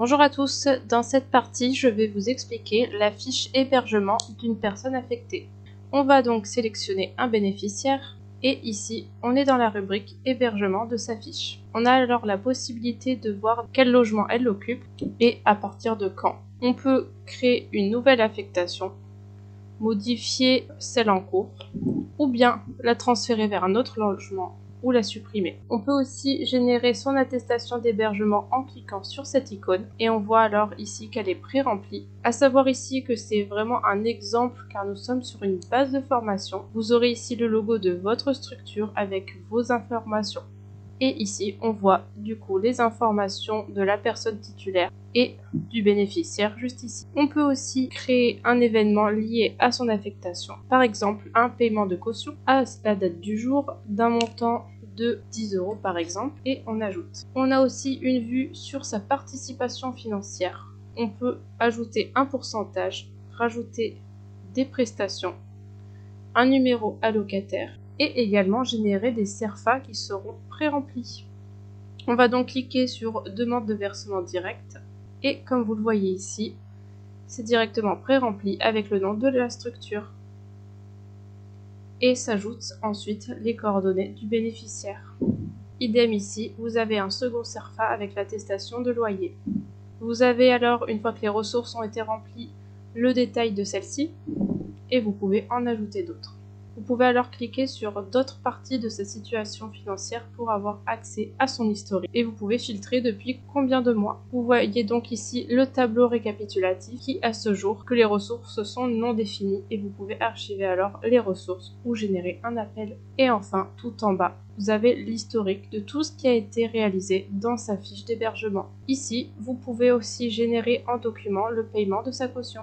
Bonjour à tous, dans cette partie je vais vous expliquer la fiche hébergement d'une personne affectée. On va donc sélectionner un bénéficiaire et ici on est dans la rubrique hébergement de sa fiche. On a alors la possibilité de voir quel logement elle occupe et à partir de quand. On peut créer une nouvelle affectation, modifier celle en cours ou bien la transférer vers un autre logement ou la supprimer. On peut aussi générer son attestation d'hébergement en cliquant sur cette icône et on voit alors ici qu'elle est pré-remplie. À savoir ici que c'est vraiment un exemple car nous sommes sur une base de formation. Vous aurez ici le logo de votre structure avec vos informations. Et ici, on voit du coup les informations de la personne titulaire et du bénéficiaire juste ici. On peut aussi créer un événement lié à son affectation. Par exemple, un paiement de caution à la date du jour d'un montant de 10 € par exemple et on ajoute. On a aussi une vue sur sa participation financière. On peut ajouter un pourcentage, rajouter des prestations, un numéro allocataire et également générer des CERFA qui seront pré-remplis. On va donc cliquer sur demande de versement direct et comme vous le voyez ici, c'est directement pré-rempli avec le nom de la structure et s'ajoutent ensuite les coordonnées du bénéficiaire. Idem ici, vous avez un second CERFA avec l'attestation de loyer. Vous avez alors, une fois que les ressources ont été remplies, le détail de celle-ci et vous pouvez en ajouter d'autres. Vous pouvez alors cliquer sur d'autres parties de sa situation financière pour avoir accès à son historique. Et vous pouvez filtrer depuis combien de mois. Vous voyez donc ici le tableau récapitulatif qui, à ce jour, que les ressources sont non définies et vous pouvez archiver alors les ressources ou générer un appel. Et enfin, tout en bas, vous avez l'historique de tout ce qui a été réalisé dans sa fiche d'hébergement. Ici, vous pouvez aussi générer en document le paiement de sa caution.